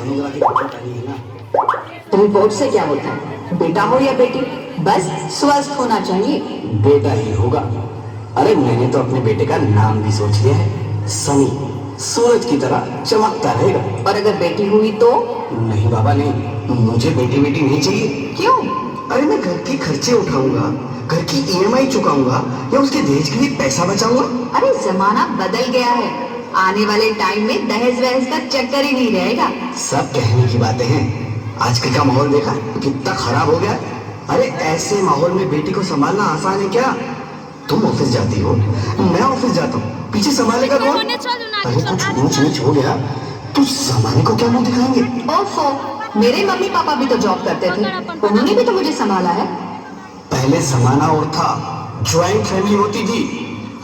Sonography report आई है ना। Report से क्या होता है, बेटा हो या बेटी, बस स्वस्थ होना चाहिए। बेटा ही होगा। अरे मैंने तो अपने बेटे का नाम भी सोच लिया है, सनी, सूरज की तरह चमकता रहेगा। और अगर बेटी हुई तो? नहीं बाबा नहीं, मुझे बेटी बेटी नहीं चाहिए। क्यों? अरे मैं घर के खर्चे उठाऊंगा, घर की ईएमआई चुकाऊंगा या उसके दहेज के लिए पैसा बचाऊंगा। अरे जमाना बदल गया है, आने वाले टाइम में दहेज वहेज का चक्कर ही नहीं रहेगा। सब कहने की बातें हैं, आजकल का माहौल देखा कितना खराब हो गया। अरे ऐसे माहौल में बेटी को संभालना आसान है क्या? तुम ऑफिस जाती हो, मैं ऑफिस जाता हूँ, पीछे संभालेगा कौन? अरे कुछ ऊंच नीच हो गया तो सामान्य को क्या मुंह दिखाएंगे? ओफो, मेरे मम्मी पापा भी तो जॉब करते थे, उन्होंने भी तो मुझे संभाला है। पहले जमाना और था, ज्वाइंट फैमिली होती थी।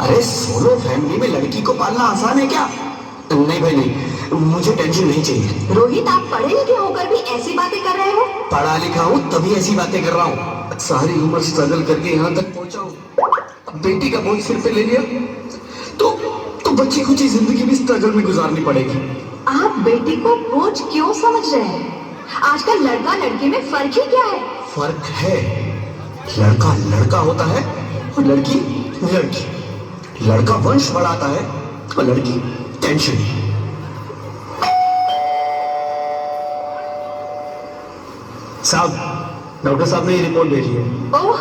अरे सोलो फैमिली में लड़की को पालना आसान है क्या? नहीं भाई नहीं, मुझे टेंशन नहीं चाहिए। रोहित, आप पढ़े लिखे होकर भी ऐसी बातें कर रहे हो? पढ़ा लिखा हूँ तभी ऐसी बातें कर रहा हूँ। सारी उम्र स्ट्रगल करके यहाँ तक पहुँचा हूँ, अब बेटी का बोझ सिर पे ले लिया तो बच्ची कुछ ही जिंदगी भी स्ट्रगल में गुजारनी पड़ेगी। आप बेटी को बोझ क्यों समझ रहे हैं? आजकल लड़का लड़की में फर्क ही क्या है? फर्क है, लड़का लड़का होता है और लड़की लड़की। लड़का वंश बढ़ाता है और लड़की टेंशन। साहब, डॉक्टर साहब ने ये रिपोर्ट भेजी है। ओह,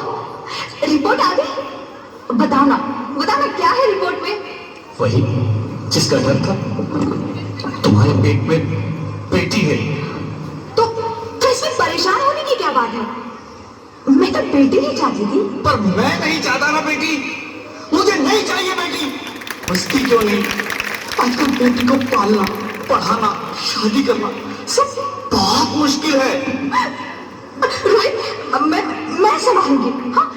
रिपोर्ट आ गई? बताओ ना क्या है रिपोर्ट में? वही जिसका डर था, तुम्हारे पेट में बेटी है। तो इसमें परेशान होने की क्या बात है? मैं तो बेटी ही चाहती थी। पर मैं नहीं चाहता ना बेटी, मुझे नहीं चाहिए बेटी। बसती क्यों नहीं? आजकल बेटी को पालना, पढ़ाना, शादी करना सब बहुत मुश्किल है। रोहित, मैं संभालूंगी। हाँ,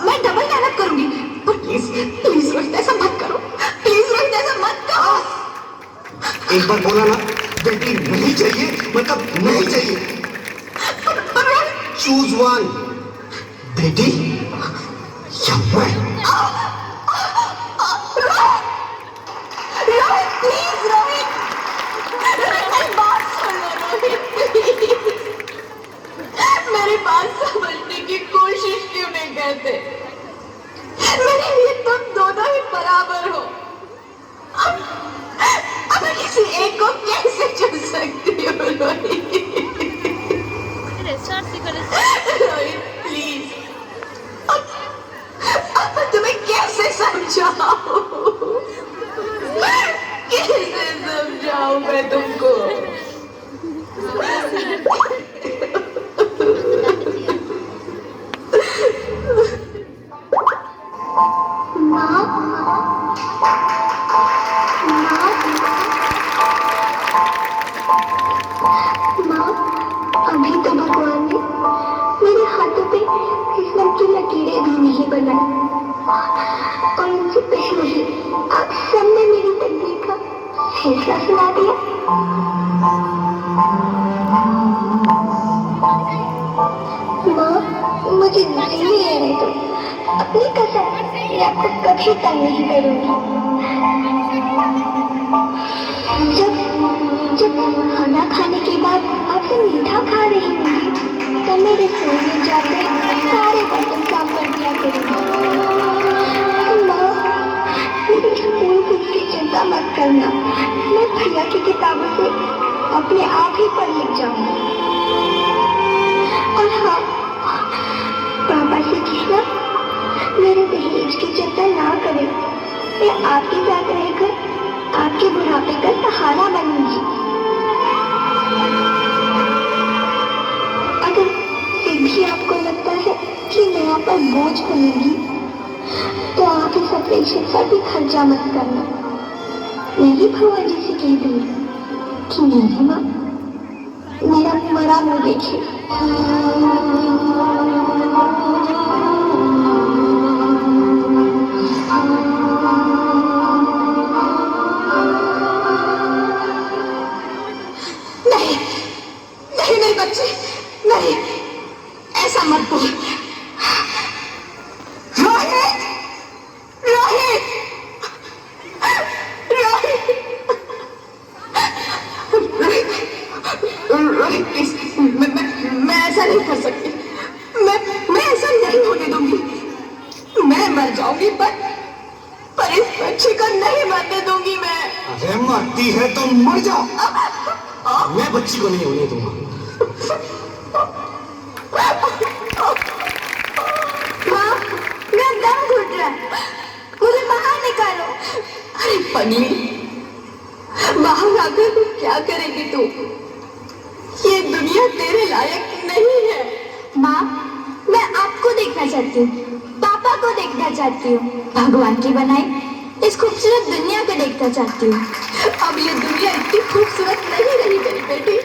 मैं डबल मेहनत करूंगी। पर प्लीज रोहित, ऐसा मत करो। प्लीज रोहित, ऐसा मत करो। एक बार बोला ना, बेटी नहीं चाहिए मतलब नहीं चाहिए। चूज वन, बेटी या मैं। रोहित प्लीज, रोहित मेरी बात सुन लो रोहित, मेरी बात समझने की कोशिश क्यों नहीं करते? मेरे लिए तुम दोनों ही बराबर हो। अब मैं किसी एक को कैसे चुन सकती हूँ रोहित? रोहित प्लीज, अब मैं तुम्हें कैसे समझाऊं? कैसे समझाऊं मैं तुमको? अभी तो भगवान ने मेरे हाथों पे किस्मत की लकीरें भी नहीं बनाई, और उनसे पहले ही आप सबने मेरी तकदीर का फैसला सुना दिया। माँ, मुझे नहीं रहने दो। अपनी कसम, मैं आपको कभी तंग नहीं करूंगी। जब खाना खाने के बाद आपसे मीठा खा रही होंगी तो मेरे रसोई में जाकर सारे बर्तन साफ कर दिया करूंगी। माँ, मेरी स्कूल फीस की चिंता मत करना, मैं भैया की किताबों से अपने आप ही पढ़ लिख जाऊंगी। और हाँ, पापा से कहना मेरे दहेज की चिंता ना करें, मैं आपके साथ रहकर आपके बुढ़ापे का सहारा बनूंगी। अगर फिर भी आपको लगता है कि मैं आप पर बोझ बनूंगी तो आप इस ऑपरेशन पर भी खर्चा मत करना। मैं भी भगवान जी से कह दूंगी कि मेरी माँ मेरा मरा मुँह देखे। नहीं बच्चे, नहीं, ऐसा मत बोल। रोहित, रोहित, रोहित, रोहित, रोहित प्लीज, मैं ऐसा नहीं कर सकती। मैं ऐसा नहीं होने दूंगी। मैं मर जाऊंगी पर इस बच्चे को नहीं मरने दूंगी मैं। अरे मरती है तो मर जाओ, मैं बच्ची को नहीं होने दूंगा। माँ, मेरा दम घुट रहा है, मुझे बाहर निकालो। अरे पगली, बाहर आकर तू क्या करेगी तू? ये दुनिया तेरे लायक नहीं है। माँ, मैं आपको देखना चाहती हूँ, पापा को देखना चाहती हूँ, भगवान की बनाई इस खूबसूरत दुनिया को देखना चाहती हूँ। अब ये दुनिया इतनी खूबसूरत नहीं रही मेरी बेटी।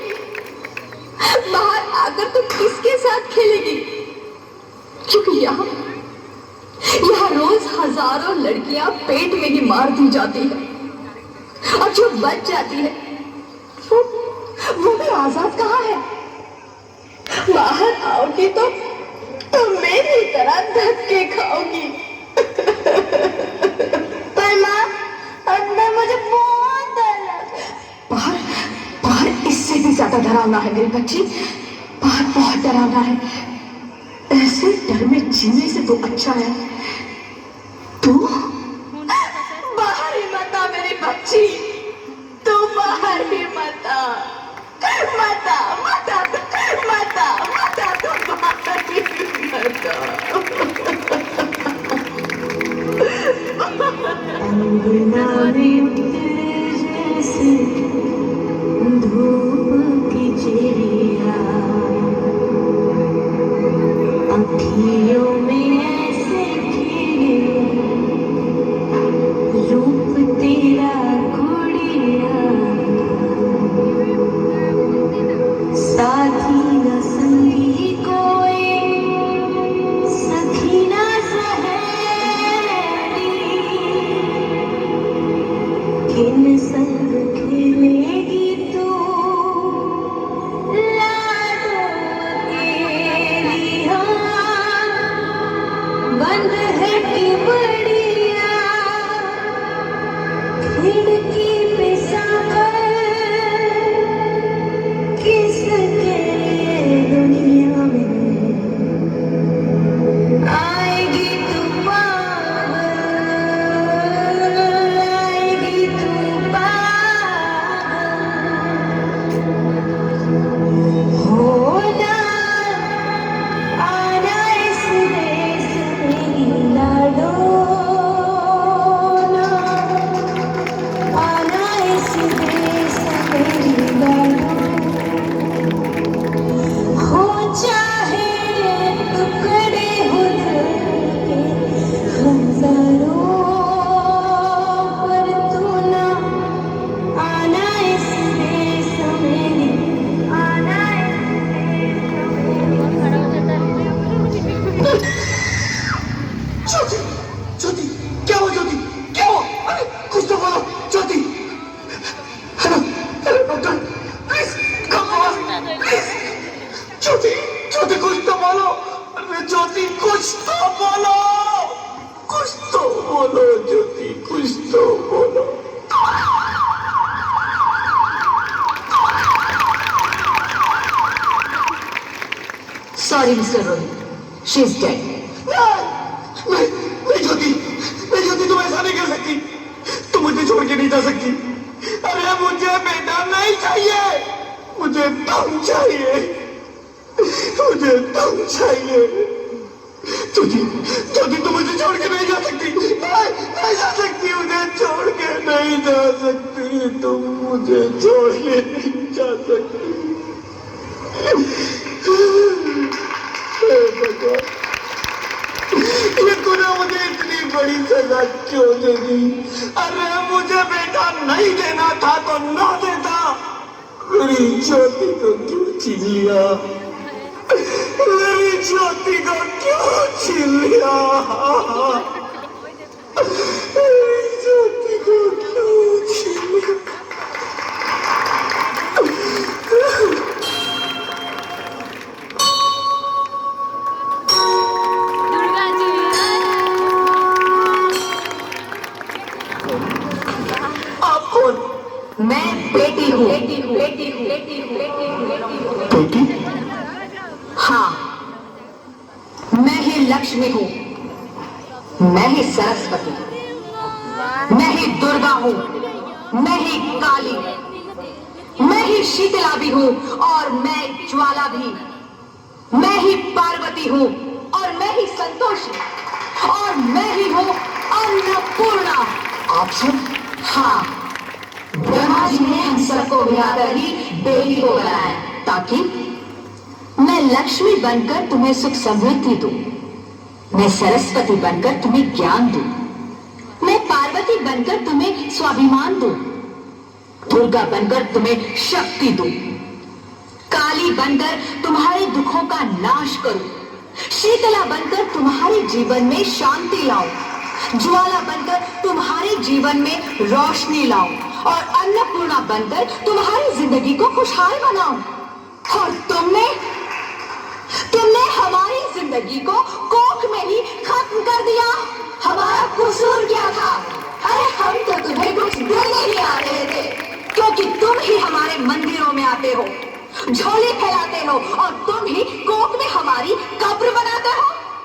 बाहर आकर तू किसके साथ खेलेगी? क्योंकि यहाँ रोज हजारों लड़कियां पेट में ही मार दी जाती है और जो बच जाती है वो भी आजाद कहाँ है? बाहर आओगी तो मेरी तरह धक्के खाओगी। पर माँ, अंदर मुझे बहुत डर लग रहा है। बाहर इससे भी ज्यादा डरावना है मेरी बच्ची। बाहर बहुत डरावना है। ऐसे डर में जीने से तो अच्छा है तू बाहर ही मत आ मेरी बच्ची। तू बाहर ही मत आ, मत आ, मत आ, मत आ, मत आ, तू बाहर ही मत आ। अंगना में तेरे जैसे धूप की चिड़िया, अखियों में ऐसे खिले रूप तेरा गुड़िया, साथी न संगी कोई, सखी न सहेली, किन संग खेलेगी तू लाडो तेरी। हाँ, बंद है कि बढ़िया खिड़की पे सागर, किसके लिए दुनिया में आएगी तू पागल, आएगी तू पागल। होना आना इस देश में लाडो, आना इस देश में लाडो। हो चाहे टुकड़े हो दिल के हजारों, पर तू ना आना इस देश में, आना ज्योति, ज्योति, क्या हुआ ज्योति, क्या हुआ? अरे कुछ तो बोलो Jyoti. Hello, hello doctor, please come please. Jyoti, Jyoti कुछ तो बोलो। अरे ज्योति कुछ तो बोलो, कुछ तो बोलो ज्योति, कुछ तो बोलो। Sorry, Mr. Rohit. She's dead. नहीं ज्योति, नहीं ज्योति, तुम ऐसा नहीं कर सकती। तुम मुझे छोड़ के नहीं जा सकती। अरे मुझे बेटा नहीं चाहिए, मुझे तुम चाहिए, मुझे तुम चाहिए। ज्योति, ज्योति तुम मुझे छोड़ के नहीं जा सकती। नहीं जा सकती, मुझे छोड़ के नहीं जा सकती। तुम मुझे छोड़ के नहीं जा सकती। ये तूने मुझे इतनी बड़ी सजा क्यों दे दी? अरे मुझे बेटा नहीं देना था तो ना देता। मेरी ज्योति को क्यों छीन लिया? मेरी ज्योति को क्यों छीन लिया? मेरी ज्योति को क्यों छीन लिया? मैं बेटी हूँ, बेटी हूँ, बेटी हूँ, बेटी हूँ, बेटी हूँ। बेटी, हाँ, मैं ही लक्ष्मी हूँ, मैं ही सरस्वती, मैं ही दुर्गा हूँ, मैं ही काली, मैं ही शीतला भी हूँ और मैं ज्वाला भी, मैं ही पार्वती हूँ और मैं ही संतोषी और मैं ही हूँ अन्नपूर्णा। आप सब? हाँ, ब्रह्मा जी ने हम सबको मिलाकर ही बेटी को बनाया ताकि मैं लक्ष्मी बनकर तुम्हें सुख समृद्धि दूं, मैं सरस्वती बनकर तुम्हें ज्ञान दूं, मैं पार्वती बनकर तुम्हें स्वाभिमान दूं, दुर्गा बनकर तुम्हें शक्ति दूं, काली बनकर तुम्हारे दुखों का नाश करूं, शीतला बनकर तुम्हारे जीवन में शांति लाऊं, ज्वाला बनकर तुम्हारे जीवन में रोशनी लाऊं और अन्नपूर्णा बनकर तुम्हारी जिंदगी को खुशहाल बनाऊं। और तुमने हमारी जिंदगी को कोख में ही खत्म कर दिया। हमारा कसूर क्या था? अरे हम तो तुम्हें कुछ देने ही आ रहे थे, क्योंकि तुम ही हमारे मंदिरों में आते हो, झोली फैलाते हो और तुम ही कोख में हमारी कब्र बनाते हो।